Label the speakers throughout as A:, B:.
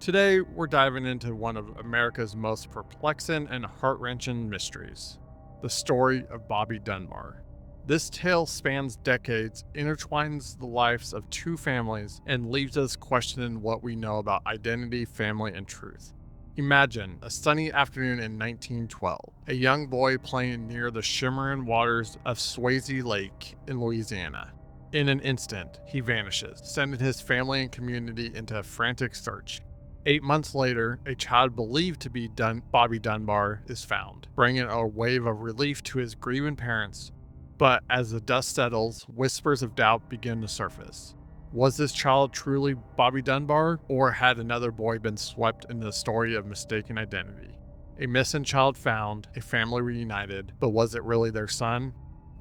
A: Today, we're diving into one of America's most perplexing and heart-wrenching mysteries, the story of Bobby Dunbar. This tale spans decades, intertwines the lives of two families, and leaves us questioning what we know about identity, family, and truth. Imagine a sunny afternoon in 1912, a young boy playing near the shimmering waters of Swayze Lake in Louisiana. In an instant, he vanishes, sending his family and community into a frantic search. 8 months later, a child believed to be Bobby Dunbar is found, bringing a wave of relief to his grieving parents. But as the dust settles, whispers of doubt begin to surface. Was this child truly Bobby Dunbar, or had another boy been swept into the story of mistaken identity? A missing child found, a family reunited, but was it really their son?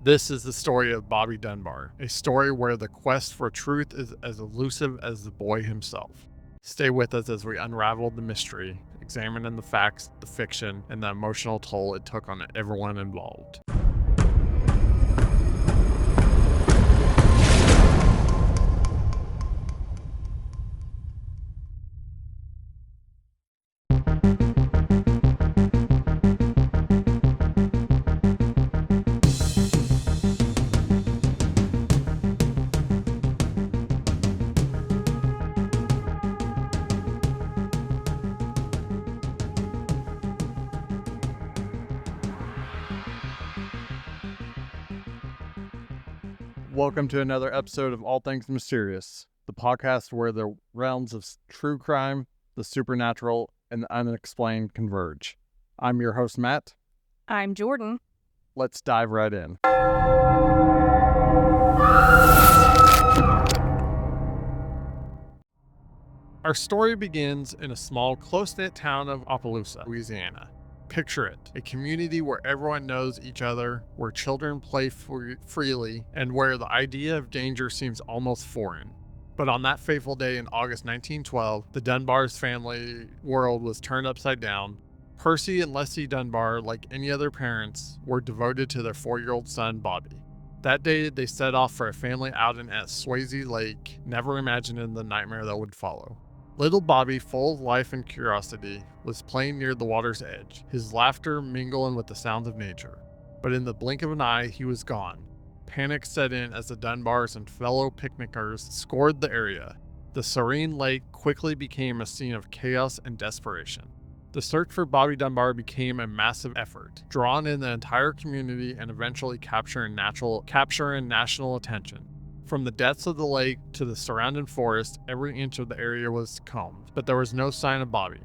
A: This is the story of Bobby Dunbar, a story where the quest for truth is as elusive as the boy himself. Stay with us as we unravel the mystery, examining the facts, the fiction, and the emotional toll it took on everyone involved. Welcome to another episode of All Things Mysterious, the podcast where the realms of true crime, the supernatural, and the unexplained converge. I'm your host, Matt.
B: I'm Jordan.
A: Let's dive right in. Our story begins in a small, close-knit town of Opelousas, Louisiana. Picture it, a community where everyone knows each other, where children play freely, and where the idea of danger seems almost foreign. But on that fateful day in August 1912, the Dunbar's family world was turned upside down. Percy and Leslie Dunbar, like any other parents, were devoted to their 4-year-old son, Bobby. That day, they set off for a family outing at Swayze Lake, never imagining the nightmare that would follow. Little Bobby, full of life and curiosity, was playing near the water's edge, his laughter mingling with the sounds of nature. But in the blink of an eye, he was gone. Panic set in as the Dunbars and fellow picnickers scoured the area. The serene lake quickly became a scene of chaos and desperation. The search for Bobby Dunbar became a massive effort, drawing in the entire community and eventually capturing national attention. From the depths of the lake to the surrounding forest, every inch of the area was combed, but there was no sign of Bobby.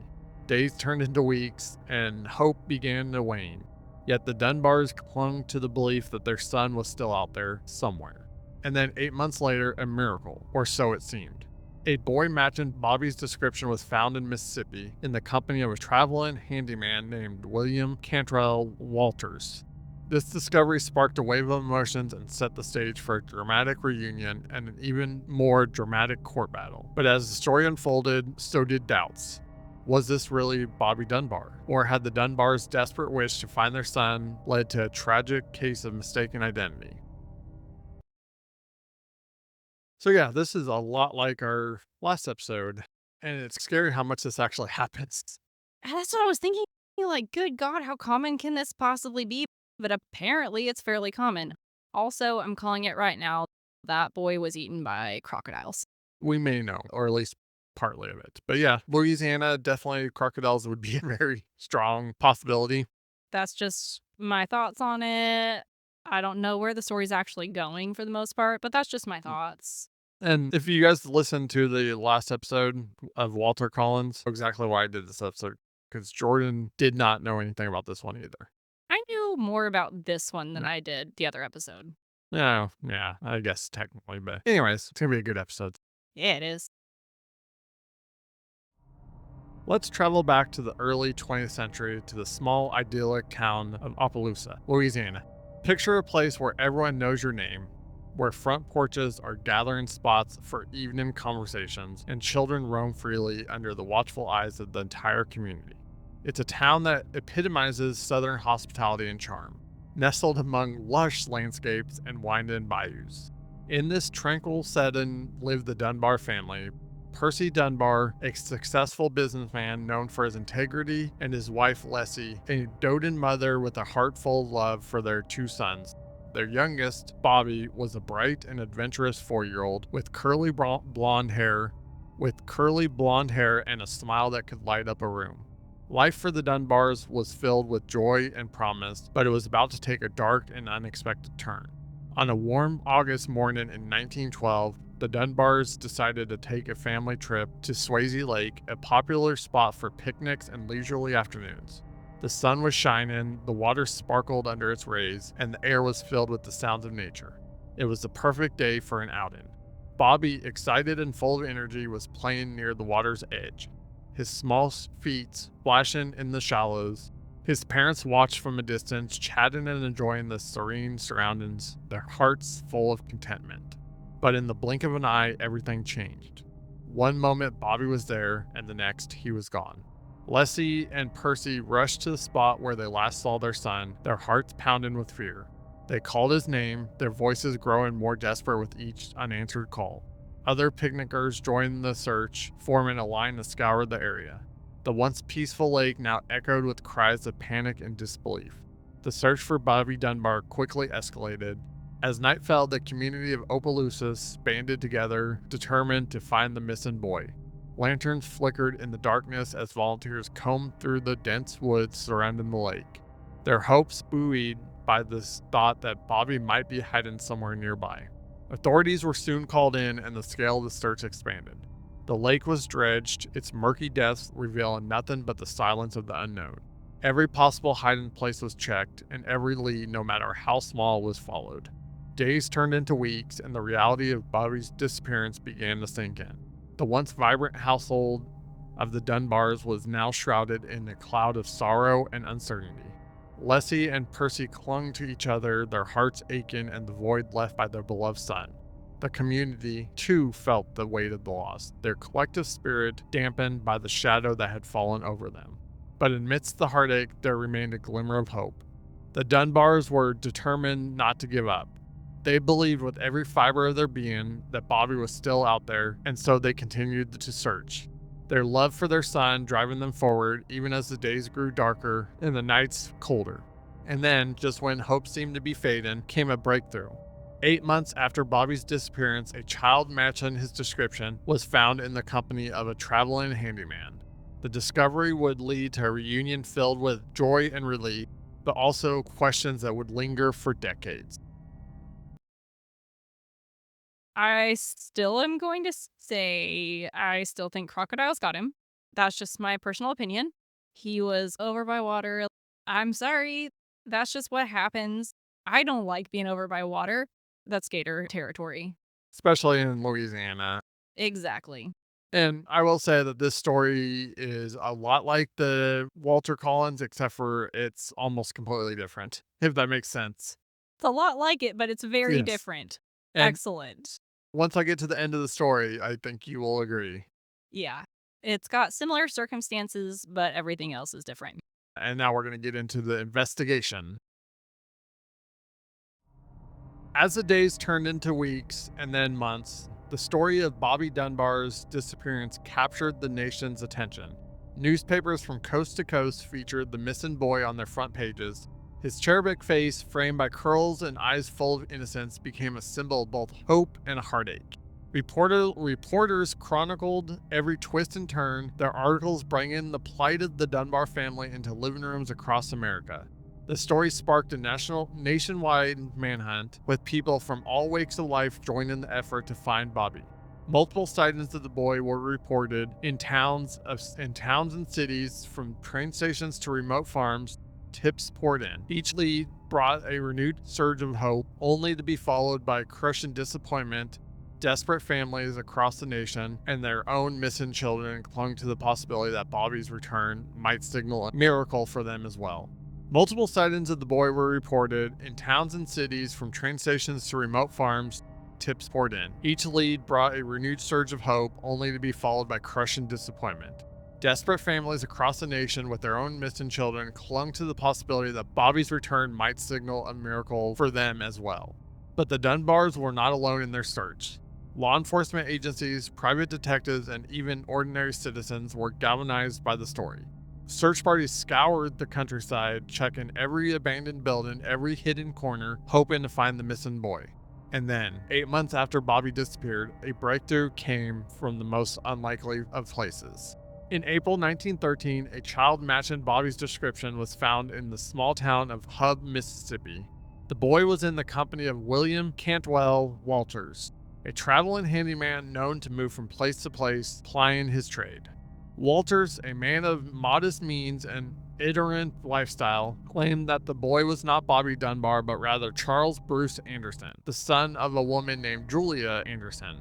A: Days turned into weeks, and hope began to wane. Yet the Dunbars clung to the belief that their son was still out there, somewhere. And then 8 months later, a miracle, or so it seemed. A boy matching Bobby's description was found in Mississippi in the company of a traveling handyman named William Cantrell Walters. This discovery sparked a wave of emotions and set the stage for a dramatic reunion and an even more dramatic court battle. But as the story unfolded, so did doubts. Was this really Bobby Dunbar? Or had the Dunbars' desperate wish to find their son led to a tragic case of mistaken identity? So yeah, this is a lot like our last episode, and it's scary how much this actually happens.
B: That's what I was thinking. Like, good God, how common can this possibly be? But apparently it's fairly common. Also, I'm calling it right now. That boy was eaten by crocodiles.
A: We may know, or at least partly of it. But yeah, Louisiana, definitely crocodiles would be a very strong possibility.
B: That's just my thoughts on it. I don't know where the story's actually going for the most part, but that's just my thoughts.
A: And if you guys listened to the last episode of Walter Collins, exactly why I did this episode, because Jordan did not know anything about this one either.
B: I knew more about this one than I did the other episode.
A: Yeah, I guess technically, but anyways, it's gonna be a good episode.
B: Yeah, it is.
A: Let's travel back to the early 20th century to the small, idyllic town of Opelousas, Louisiana. Picture a place where everyone knows your name, where front porches are gathering spots for evening conversations and children roam freely under the watchful eyes of the entire community. It's a town that epitomizes Southern hospitality and charm, nestled among lush landscapes and winding bayous. In this tranquil setting lived the Dunbar family, Percy Dunbar, a successful businessman known for his integrity, and his wife Leslie, a doting mother with a heart full of love for their 2 sons. Their youngest, Bobby, was a bright and adventurous 4-year-old with curly blonde hair and a smile that could light up a room. Life for the Dunbars was filled with joy and promise, but it was about to take a dark and unexpected turn. On a warm August morning in 1912, the Dunbars decided to take a family trip to Swayze Lake, a popular spot for picnics and leisurely afternoons. The sun was shining, the water sparkled under its rays, and the air was filled with the sounds of nature. It was the perfect day for an outing. Bobby, excited and full of energy, was playing near the water's edge, his small feet splashing in the shallows. His parents watched from a distance, chatting and enjoying the serene surroundings, their hearts full of contentment. But in the blink of an eye, everything changed. One moment Bobby was there, and the next he was gone. Leslie and Percy rushed to the spot where they last saw their son, their hearts pounding with fear. They called his name, their voices growing more desperate with each unanswered call. Other picnickers joined the search, forming a line to scour the area. The once peaceful lake now echoed with cries of panic and disbelief. The search for Bobby Dunbar quickly escalated. As night fell, the community of Opelousas banded together, determined to find the missing boy. Lanterns flickered in the darkness as volunteers combed through the dense woods surrounding the lake, their hopes buoyed by the thought that Bobby might be hiding somewhere nearby. Authorities were soon called in, and the scale of the search expanded. The lake was dredged, its murky depths revealing nothing but the silence of the unknown. Every possible hiding place was checked, and every lead, no matter how small, was followed. Days turned into weeks, and the reality of Bobby's disappearance began to sink in. The once vibrant household of the Dunbars was now shrouded in a cloud of sorrow and uncertainty. Leslie and Percy clung to each other, their hearts aching and the void left by their beloved son. The community, too, felt the weight of the loss, their collective spirit dampened by the shadow that had fallen over them. But amidst the heartache, there remained a glimmer of hope. The Dunbars were determined not to give up. They believed with every fiber of their being that Bobby was still out there, and so they continued to search. Their love for their son driving them forward even as the days grew darker and the nights colder. And then, just when hope seemed to be fading, came a breakthrough. 8 months after Bobby's disappearance, a child matching his description was found in the company of a traveling handyman. The discovery would lead to a reunion filled with joy and relief, but also questions that would linger for decades.
B: I still am going to say I still think crocodiles got him. That's just my personal opinion. He was over by water. I'm sorry. That's just what happens. I don't like being over by water. That's gator territory.
A: Especially in Louisiana.
B: Exactly.
A: And I will say that this story is a lot like the Walter Collins, except for it's almost completely different, if that makes sense.
B: It's a lot like it, but it's very
A: Yes.
B: different.
A: And
B: Excellent.
A: once I get to the end of the story, I think you will agree.
B: Yeah. It's got similar circumstances, but everything else is different.
A: And now we're going to get into the investigation. As the days turned into weeks and then months, the story of Bobby Dunbar's disappearance captured the nation's attention. Newspapers from coast to coast featured the missing boy on their front pages. His cherubic face, framed by curls and eyes full of innocence, became a symbol of both hope and heartache. Reporters chronicled every twist and turn, their articles bringing the plight of the Dunbar family into living rooms across America. The story sparked a nationwide manhunt, with people from all walks of life joining the effort to find Bobby. Multiple sightings of the boy were reported in towns and cities, from train stations to remote farms. Tips poured in. Each lead brought a renewed surge of hope, only to be followed by crushing disappointment. Desperate families across the nation and their own missing children clung to the possibility that Bobby's return might signal a miracle for them as well. Multiple sightings of the boy were reported in towns and cities, from train stations to remote farms. Tips poured in. Each lead brought a renewed surge of hope, only to be followed by crushing disappointment. Desperate families across the nation with their own missing children clung to the possibility that Bobby's return might signal a miracle for them as well. But the Dunbars were not alone in their search. Law enforcement agencies, private detectives, and even ordinary citizens were galvanized by the story. Search parties scoured the countryside, checking every abandoned building, every hidden corner, hoping to find the missing boy. And then, 8 months after Bobby disappeared, a breakthrough came from the most unlikely of places. In April 1913, a child matching Bobby's description was found in the small town of Hub, Mississippi. The boy was in the company of William Cantwell Walters, a traveling handyman known to move from place to place, plying his trade. Walters, a man of modest means and itinerant lifestyle, claimed that the boy was not Bobby Dunbar, but rather Charles Bruce Anderson, the son of a woman named Julia Anderson.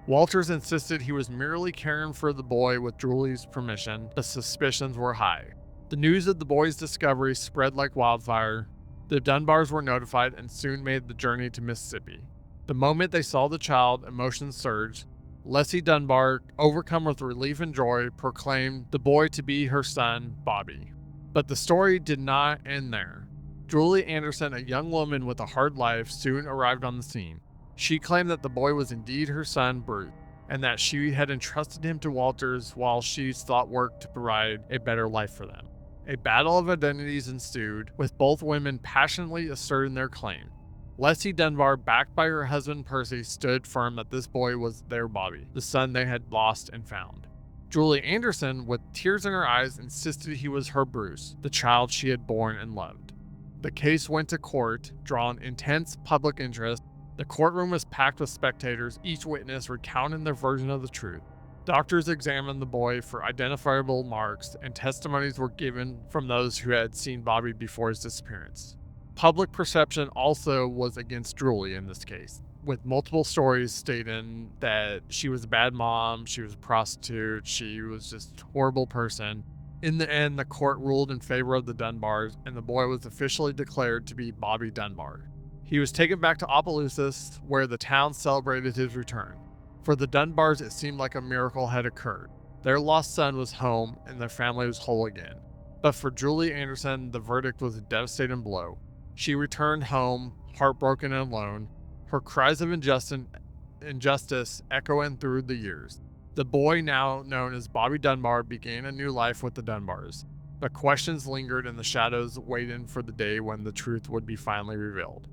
A: Walters insisted he was merely caring for the boy with Julie's permission. The suspicions were high. The news of the boy's discovery spread like wildfire. The Dunbars were notified and soon made the journey to Mississippi. The moment they saw the child, emotions surged. Leslie Dunbar, overcome with relief and joy, proclaimed the boy to be her son, Bobby. But the story did not end there. Julie Anderson, a young woman with a hard life, soon arrived on the scene. She claimed that the boy was indeed her son, Bruce, and that she had entrusted him to Walters while she sought work to provide a better life for them. A battle of identities ensued, with both women passionately asserting their claim. Leslie Dunbar, backed by her husband Percy, stood firm that this boy was their Bobby, the son they had lost and found. Julie Anderson, with tears in her eyes, insisted he was her Bruce, the child she had borne and loved. The case went to court, drawing intense public interest. The courtroom was packed with spectators, each witness recounting their version of the truth. Doctors examined the boy for identifiable marks, and testimonies were given from those who had seen Bobby before his disappearance. Public perception also was against Julie in this case, with multiple stories stating that she was a bad mom, she was a prostitute, she was just a horrible person. In the end, the court ruled in favor of the Dunbars, and the boy was officially declared to be Bobby Dunbar. He was taken back to Opelousas, where the town celebrated his return. For the Dunbars, it seemed like a miracle had occurred. Their lost son was home, and their family was whole again. But for Julie Anderson, the verdict was a devastating blow. She returned home, heartbroken and alone, her cries of injustice echoing through the years. The boy, now known as Bobby Dunbar, began a new life with the Dunbars. But questions lingered in the shadows, waiting for the day when the truth would be finally revealed.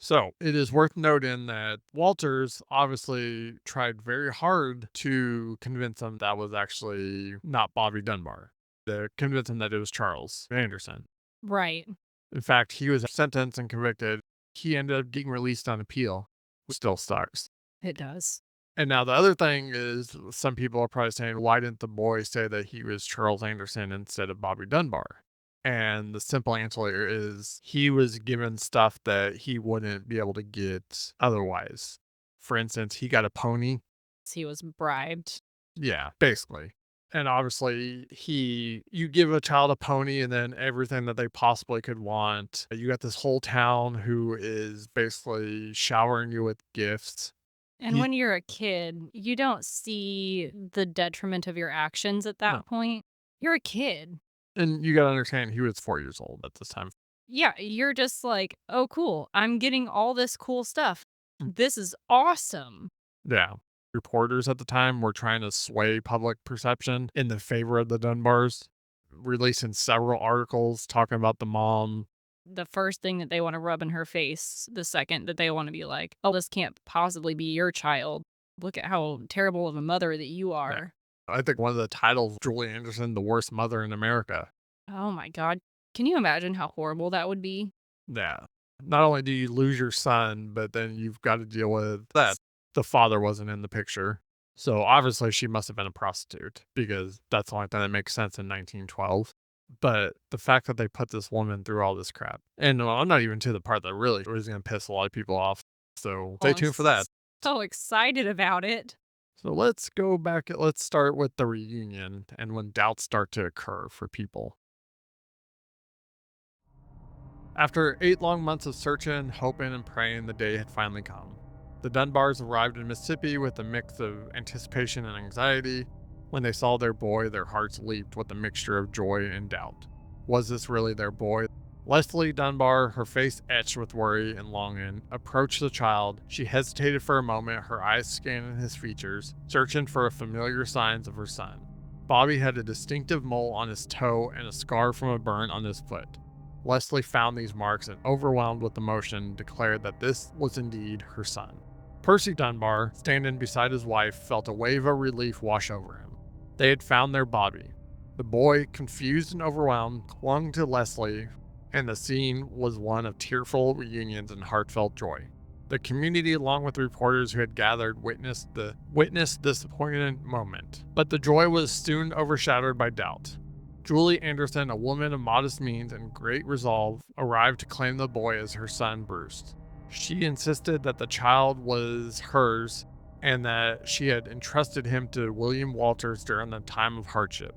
A: So, it is worth noting that Walters obviously tried very hard to convince him that was actually not Bobby Dunbar, to convince him that it was Charles Anderson.
B: Right.
A: In fact, he was sentenced and convicted. He ended up getting released on appeal, which still sucks.
B: It does.
A: And now the other thing is, some people are probably saying, why didn't the boy say that he was Charles Anderson instead of Bobby Dunbar? And the simple answer is he was given stuff that he wouldn't be able to get otherwise. For instance, he got a pony.
B: He was bribed.
A: Yeah, basically. And obviously, you give a child a pony and then everything that they possibly could want. You got this whole town who is basically showering you with gifts.
B: And
A: He-
B: when you're a kid, you don't see the detriment of your actions at that
A: No.
B: point. You're a kid.
A: And you got to understand, he was 4 years old at this time.
B: Yeah, you're just like, oh, cool. I'm getting all this cool stuff.
A: Mm.
B: This is awesome.
A: Yeah. Reporters at the time were trying to sway public perception in the favor of the Dunbars, releasing several articles talking about the mom.
B: The first thing that they want to rub in her face, the second that they want to be like, oh, this can't possibly be your child. Look at how terrible of a mother that you are.
A: I think one of the titles, Julie Anderson, the worst mother in America.
B: Oh my God. Can you imagine how horrible that would be?
A: Yeah. Not only do you lose your son, but then you've got to deal with that the father wasn't in the picture. So obviously she must have been a prostitute, because that's the only thing that makes sense in 1912. But the fact that they put this woman through all this crap, and well, I'm not even to the part that really was going to piss a lot of people off. So stay tuned for that.
B: So excited about it.
A: So let's go back. Let's start with the reunion and when doubts start to occur for people. After 8 long months of searching, hoping, and praying, the day had finally come. The Dunbars arrived in Mississippi with a mix of anticipation and anxiety. When they saw their boy, their hearts leaped with a mixture of joy and doubt. Was this really their boy? Leslie Dunbar, her face etched with worry and longing, approached the child. She hesitated for a moment, her eyes scanning his features, searching for familiar signs of her son. Bobby had a distinctive mole on his toe and a scar from a burn on his foot. Leslie found these marks and, overwhelmed with emotion, declared that this was indeed her son. Percy Dunbar, standing beside his wife, felt a wave of relief wash over him. They had found their Bobby. The boy, confused and overwhelmed, clung to Leslie, and the scene was one of tearful reunions and heartfelt joy. The community, along with reporters who had gathered, witnessed this poignant moment. But the joy was soon overshadowed by doubt. Julie Anderson, a woman of modest means and great resolve, arrived to claim the boy as her son Bruce. She insisted that the child was hers and that she had entrusted him to William Walters during the time of hardship.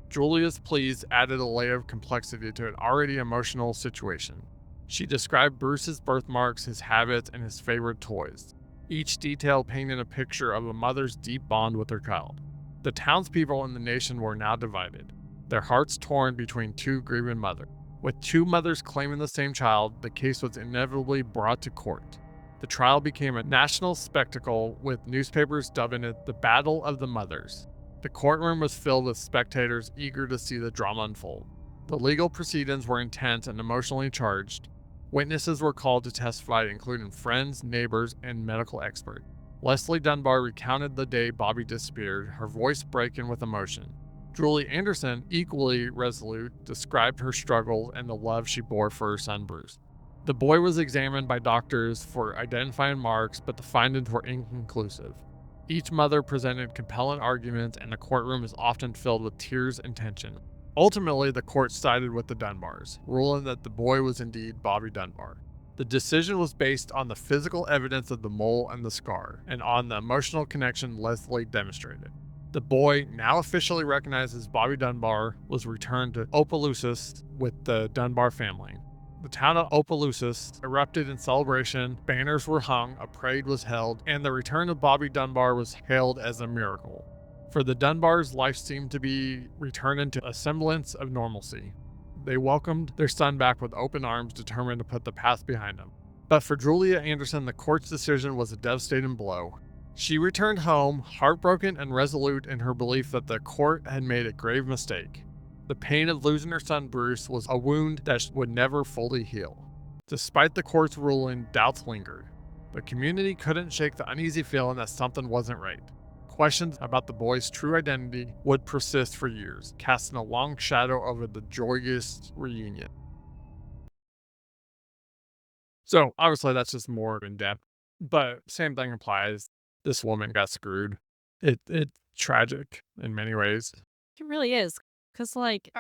A: Julia's pleas added a layer of complexity to an already emotional situation. She described Bruce's birthmarks, his habits, and his favorite toys. Each detail painted a picture of a mother's deep bond with her child. The townspeople and the nation were now divided, their hearts torn between two grieving mothers. With two mothers claiming the same child, the case was inevitably brought to court. The trial became a national spectacle, with newspapers dubbing it the Battle of the Mothers. The courtroom was filled with spectators eager to see the drama unfold. The legal proceedings were intense and emotionally charged. Witnesses were called to testify, including friends, neighbors, and medical experts. Leslie Dunbar recounted the day Bobby disappeared, her voice breaking with emotion. Julie Anderson, equally resolute, described her struggle and the love she bore for her son Bruce. The boy was examined by doctors for identifying marks, but the findings were inconclusive. Each mother presented compelling arguments, and the courtroom is often filled with tears and tension. Ultimately, the court sided with the Dunbars, ruling that the boy was indeed Bobby Dunbar. The decision was based on the physical evidence of the mole and the scar, and on the emotional connection Leslie demonstrated. The boy, now officially recognized as Bobby Dunbar, was returned to Opelousas with the Dunbar family. The town of Opelousas erupted in celebration, banners were hung, a parade was held, and the return of Bobby Dunbar was hailed as a miracle. For the Dunbars, life seemed to be returning to a semblance of normalcy. They welcomed their son back with open arms, determined to put the past behind them. But for Julia Anderson, the court's decision was a devastating blow. She returned home, heartbroken and resolute in her belief that the court had made a grave mistake. The pain of losing her son Bruce was a wound that would never fully heal. Despite the court's ruling, doubts lingered. The community couldn't shake the uneasy feeling that something wasn't right. Questions about the boy's true identity would persist for years, casting a long shadow over the joyous reunion. So, obviously, that's just more in depth, but same thing applies. This woman got screwed. It's tragic in many ways.
B: It really is. Because, like,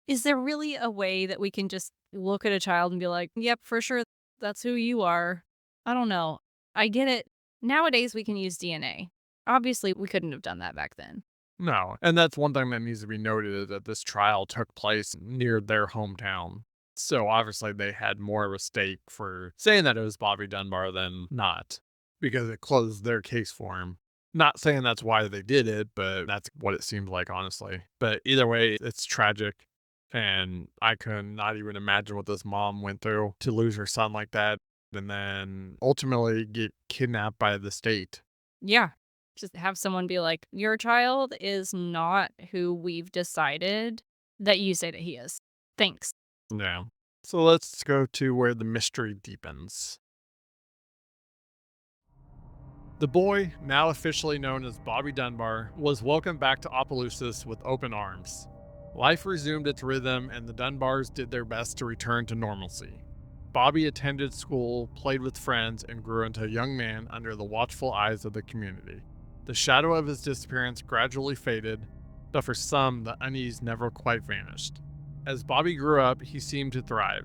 B: is there really a way that we can just look at a child and be like, yep, for sure, that's who you are? I don't know. I get it. Nowadays, we can use DNA. Obviously, we couldn't have done that back then.
A: No, and that's one thing that needs to be noted, is that this trial took place near their hometown. So obviously they had more of a stake for saying that it was Bobby Dunbar than not, because it closed their case for him. Not saying that's why they did it, but that's what it seemed like, honestly. But either way, it's tragic. And I could not even imagine what this mom went through to lose her son like that and then ultimately get kidnapped by the state.
B: Yeah. Just have someone be like, your child is not who we've decided that you say that he is. Thanks.
A: Yeah. So let's go to where the mystery deepens. The boy, now officially known as Bobby Dunbar, was welcomed back to Opelousas with open arms. Life resumed its rhythm, and the Dunbars did their best to return to normalcy. Bobby attended school, played with friends, and grew into a young man under the watchful eyes of the community. The shadow of his disappearance gradually faded, but for some, the unease never quite vanished. As Bobby grew up, he seemed to thrive.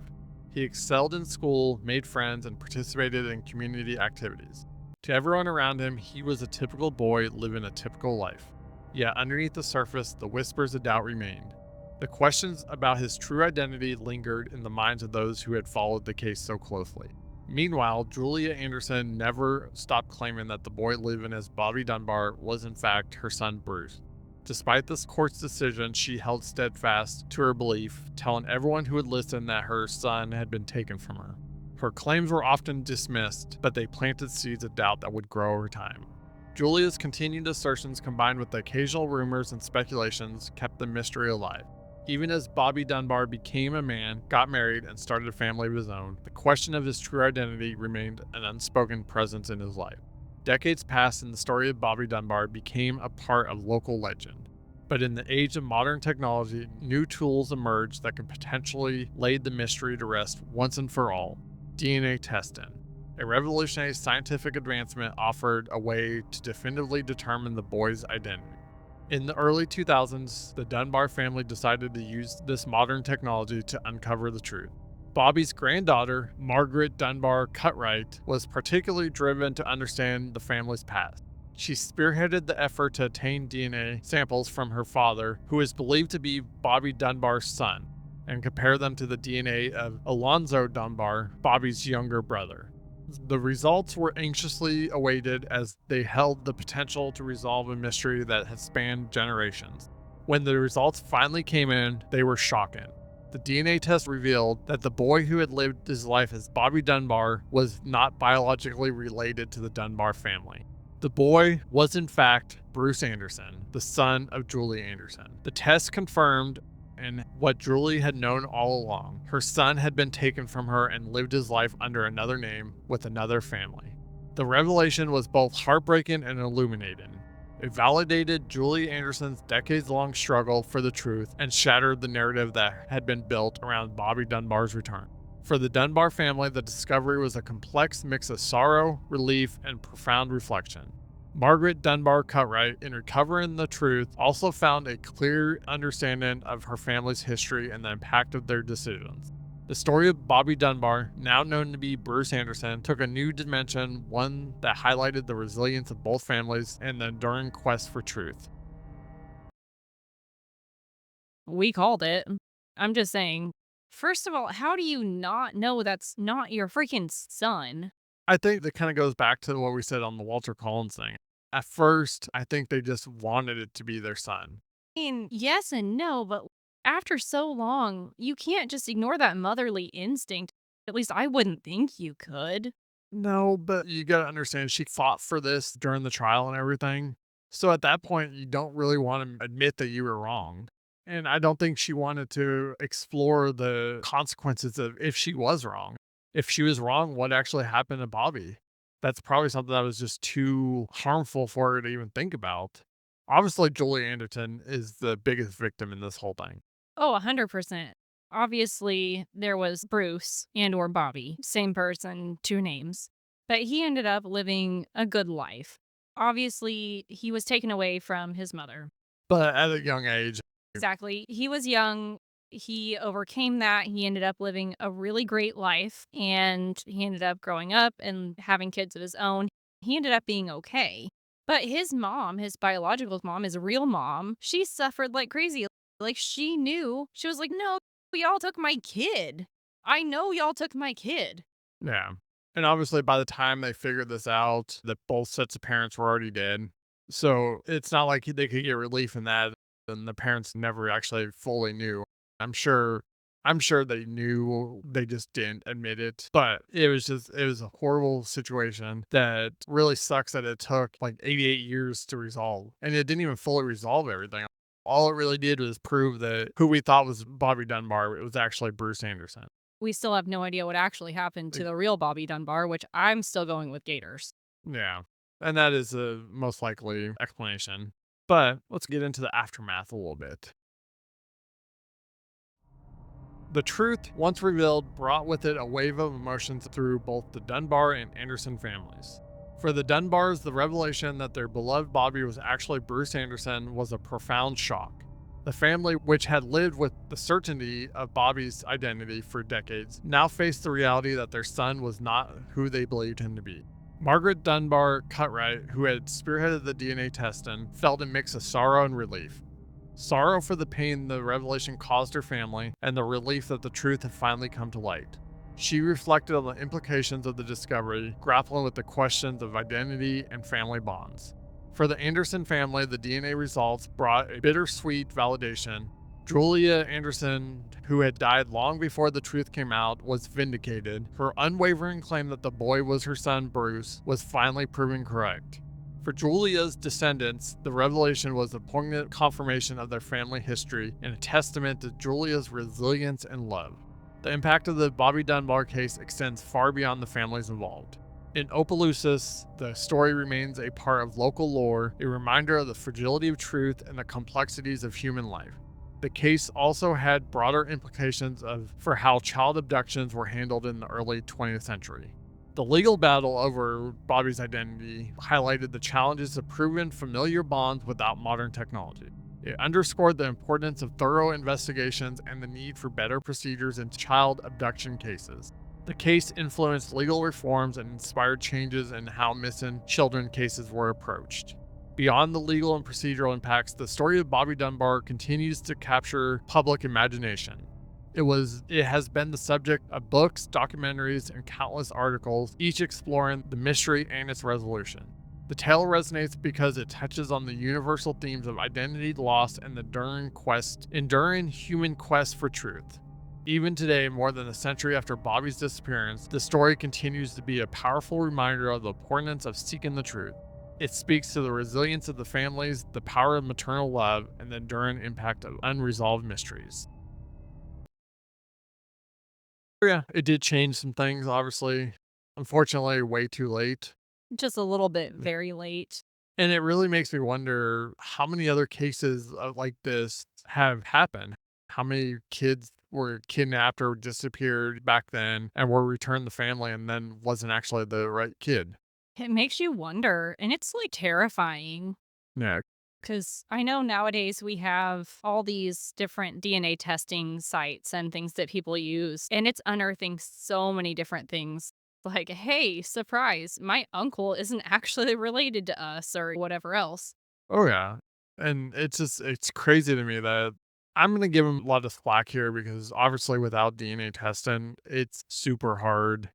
A: He excelled in school, made friends, and participated in community activities. To everyone around him, he was a typical boy living a typical life. Yet underneath the surface, the whispers of doubt remained. The questions about his true identity lingered in the minds of those who had followed the case so closely. Meanwhile, Julia Anderson never stopped claiming that the boy living as Bobby Dunbar was in fact her son Bruce. Despite this court's decision, she held steadfast to her belief, telling everyone who would listen that her son had been taken from her. Her claims were often dismissed, but they planted seeds of doubt that would grow over time. Julia's continued assertions, combined with the occasional rumors and speculations, kept the mystery alive. Even as Bobby Dunbar became a man, got married, and started a family of his own, the question of his true identity remained an unspoken presence in his life. Decades passed and the story of Bobby Dunbar became a part of local legend. But in the age of modern technology, new tools emerged that could potentially lay the mystery to rest once and for all. DNA testing. A revolutionary scientific advancement offered a way to definitively determine the boy's identity. In the early 2000s, the Dunbar family decided to use this modern technology to uncover the truth. Bobby's granddaughter, Margaret Dunbar Cutright, was particularly driven to understand the family's past. She spearheaded the effort to obtain DNA samples from her father, who is believed to be Bobby Dunbar's son, and compare them to the DNA of Alonzo Dunbar, Bobby's younger brother. The results were anxiously awaited as they held the potential to resolve a mystery that had spanned generations. When the results finally came in, they were shocking. The DNA test revealed that the boy who had lived his life as Bobby Dunbar was not biologically related to the Dunbar family. The boy was in fact Bruce Anderson, the son of Julie Anderson. The test confirmed and what Julie had known all along. Her son had been taken from her and lived his life under another name with another family. The revelation was both heartbreaking and illuminating. It validated Julie Anderson's decades-long struggle for the truth and shattered the narrative that had been built around Bobby Dunbar's return. For the Dunbar family, the discovery was a complex mix of sorrow, relief, and profound reflection. Margaret Dunbar Cutright, in recovering the truth, also found a clear understanding of her family's history and the impact of their decisions. The story of Bobby Dunbar, now known to be Bruce Anderson, took a new dimension, one that highlighted the resilience of both families and the enduring quest for truth.
B: We called it. I'm just saying. First of all, how do you not know that's not your freaking son?
A: I think that kind of goes back to what we said on the Walter Collins thing. At first, I think they just wanted it to be their son.
B: I mean, yes and no, but after so long, you can't just ignore that motherly instinct. At least I wouldn't think you could.
A: No, but you gotta understand, she fought for this during the trial and everything. So at that point, you don't really want to admit that you were wrong. And I don't think she wanted to explore the consequences of if she was wrong. If she was wrong, what actually happened to Bobby? That's probably something that was just too harmful for her to even think about. Obviously, Julie Anderton is the biggest victim in this whole thing.
B: Oh, 100%. Obviously, there was Bruce and or Bobby, same person, two names. But he ended up living a good life. Obviously, he was taken away from his mother.
A: But at a young age,
B: Exactly. He was young. He overcame that. He ended up living a really great life and he ended up growing up and having kids of his own. He ended up being okay. But his mom, his biological mom, his real mom, she suffered like crazy. Like she knew. She was like, "No, y'all took my kid. I know y'all took my kid."
A: yeah. And obviously, by the time they figured this out, that both sets of parents were already dead. So it's not like they could get relief in that. And the parents never actually fully knew. I'm sure. I'm sure they knew. They just didn't admit it. But it was a horrible situation that really sucks that it took like 88 years to resolve. And it didn't even fully resolve everything. All it really did was prove that who we thought was Bobby Dunbar, it was actually Bruce Anderson.
B: We still have no idea what actually happened to the real Bobby Dunbar, which I'm still going with Gators.
A: Yeah. And that is the most likely explanation. But let's get into the aftermath a little bit. The truth, once revealed, brought with it a wave of emotions through both the Dunbar and Anderson families. For the Dunbars, the revelation that their beloved Bobby was actually Bruce Anderson was a profound shock. The family, which had lived with the certainty of Bobby's identity for decades, now faced the reality that their son was not who they believed him to be. Margaret Dunbar Cutright, who had spearheaded the DNA testing, felt a mix of sorrow and relief. Sorrow for the pain the revelation caused her family, and the relief that the truth had finally come to light. She reflected on the implications of the discovery, grappling with the questions of identity and family bonds. For the Anderson family, the DNA results brought a bittersweet validation. Julia Anderson, who had died long before the truth came out, was vindicated. Her unwavering claim that the boy was her son, Bruce, was finally proven correct. For Julia's descendants, the revelation was a poignant confirmation of their family history and a testament to Julia's resilience and love. The impact of the Bobby Dunbar case extends far beyond the families involved. In Opelousas, the story remains a part of local lore, a reminder of the fragility of truth and the complexities of human life. The case also had broader implications for how child abductions were handled in the early 20th century. The legal battle over Bobby's identity highlighted the challenges of proving familiar bonds without modern technology. It underscored the importance of thorough investigations and the need for better procedures in child abduction cases. The case influenced legal reforms and inspired changes in how missing children cases were approached. Beyond the legal and procedural impacts, the story of Bobby Dunbar continues to capture public imagination. It has been the subject of books, documentaries, and countless articles, each exploring the mystery and its resolution. The tale resonates because it touches on the universal themes of identity loss and the enduring human quest for truth. Even today, more than a century after Bobby's disappearance, the story continues to be a powerful reminder of the importance of seeking the truth. It speaks to the resilience of the families, the power of maternal love, and the enduring impact of unresolved mysteries. Yeah, it did change some things, obviously. Unfortunately, way too late.
B: Just a little bit very late.
A: And it really makes me wonder how many other cases like this have happened. How many kids were kidnapped or disappeared back then and were returned to family and then wasn't actually the right kid?
B: It makes you wonder, and it's like terrifying.
A: Yeah.
B: Because I know nowadays we have all these different DNA testing sites and things that people use, and it's unearthing so many different things. Like, hey, surprise, my uncle isn't actually related to us or whatever else.
A: Oh, yeah. And it's crazy to me that I'm going to give him a lot of slack here because obviously without DNA testing, it's super hard.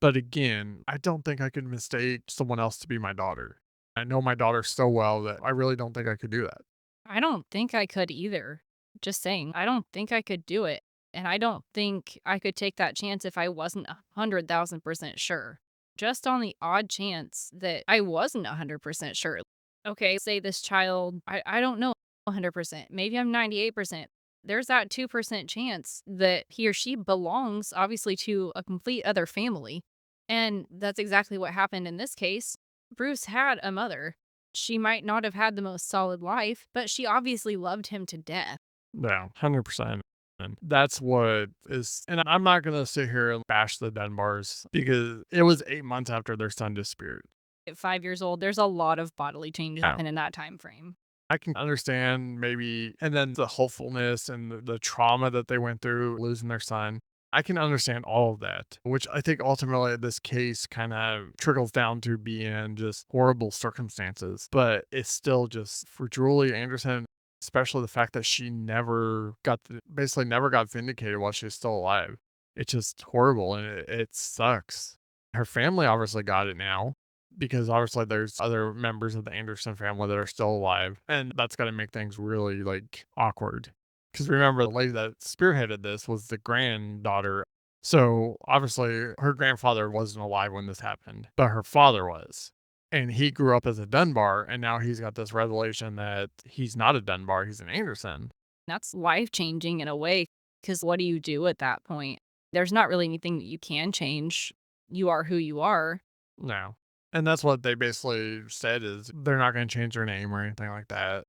A: But again, I don't think I could mistake someone else to be my daughter. I know my daughter so well that I really don't think I could do that.
B: I don't think I could either. Just saying, I don't think I could do it. And I don't think I could take that chance if I wasn't 100,000% sure. Just on the odd chance that I wasn't 100% sure. Okay, say this child, I don't know 100%. Maybe I'm 98%. There's that 2% chance that he or she belongs, obviously, to a complete other family. And that's exactly what happened in this case. Bruce had a mother. She might not have had the most solid life, but she obviously loved him to death.
A: Yeah, 100%. And that's what is, and I'm not going to sit here and bash the Dunbars because it was 8 months after their son disappeared.
B: At 5 years old, there's a lot of bodily changes
A: Yeah.
B: happen in that time frame.
A: I can understand maybe, and then the hopefulness and the trauma that they went through losing their son. I can understand all of that, which I think ultimately this case kind of trickles down to being just horrible circumstances. But it's still just for Julie Anderson, especially the fact that she basically never got vindicated while she's still alive. It's just horrible and it sucks. Her family obviously got it now because obviously there's other members of the Anderson family that are still alive, and that's gotta make things really, like, awkward. Because remember, the lady that spearheaded this was the granddaughter. So, obviously, her grandfather wasn't alive when this happened, but her father was. And he grew up as a Dunbar, and now he's got this revelation that he's not a Dunbar, he's an Anderson.
B: That's life changing in a way, because what do you do at that point? There's not really anything that you can change. You are who you are.
A: No. And that's what they basically said is they're not gonna change their name or anything like that.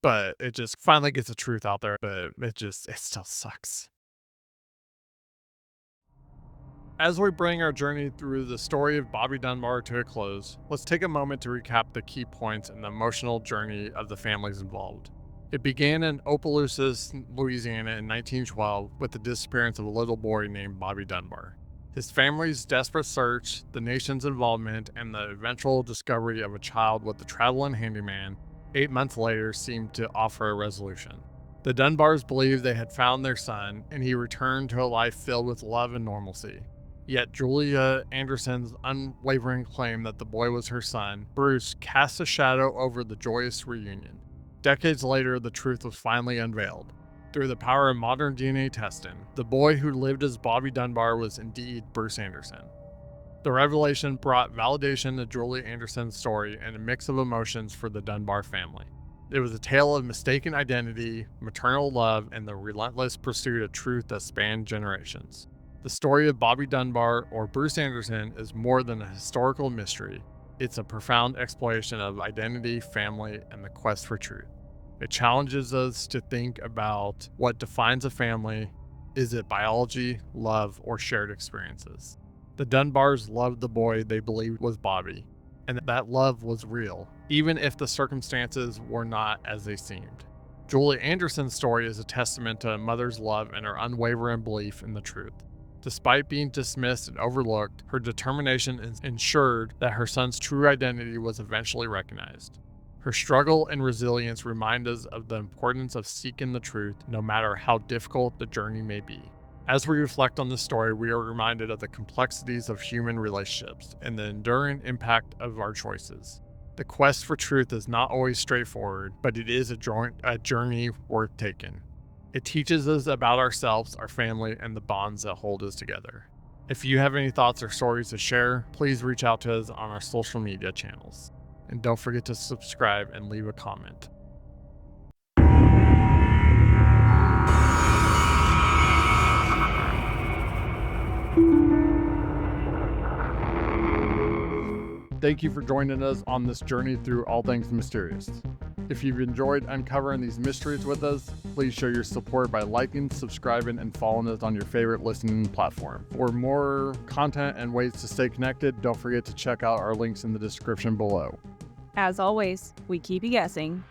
A: But it just finally gets the truth out there, but it still sucks. As we bring our journey through the story of Bobby Dunbar to a close, let's take a moment to recap the key points in the emotional journey of the families involved. It began in Opelousas, Louisiana in 1912 with the disappearance of a little boy named Bobby Dunbar. His family's desperate search, the nation's involvement, and the eventual discovery of a child with a traveling handyman 8 months later seemed to offer a resolution. The Dunbars believed they had found their son, and he returned to a life filled with love and normalcy. Yet Julia Anderson's unwavering claim that the boy was her son, Bruce, cast a shadow over the joyous reunion. Decades later, the truth was finally unveiled. Through the power of modern DNA testing, the boy who lived as Bobby Dunbar was indeed Bruce Anderson. The revelation brought validation to Julia Anderson's story and a mix of emotions for the Dunbar family. It was a tale of mistaken identity, maternal love, and the relentless pursuit of truth that spanned generations. The story of Bobby Dunbar, or Bruce Anderson, is more than a historical mystery. It's a profound exploration of identity, family, and the quest for truth. It challenges us to think about what defines a family. Is it biology, love, or shared experiences? The Dunbars loved the boy they believed was Bobby, and that love was real, even if the circumstances were not as they seemed. Julia Anderson's story is a testament to a mother's love and her unwavering belief in the truth. Despite being dismissed and overlooked, her determination ensured that her son's true identity was eventually recognized. Her struggle and resilience remind us of the importance of seeking the truth, no matter how difficult the journey may be. As we reflect on this story, we are reminded of the complexities of human relationships and the enduring impact of our choices. The quest for truth is not always straightforward, but it is a journey worth taking. It teaches us about ourselves, our family, and the bonds that hold us together. If you have any thoughts or stories to share, please reach out to us on our social media channels. And don't forget to subscribe and leave a comment. Thank you for joining us on this journey through all things mysterious. If you've enjoyed uncovering these mysteries with us, please show your support by liking, subscribing, and following us on your favorite listening platform. For more content and ways to stay connected, don't forget to check out our links in the description below.
C: As always, we keep you guessing.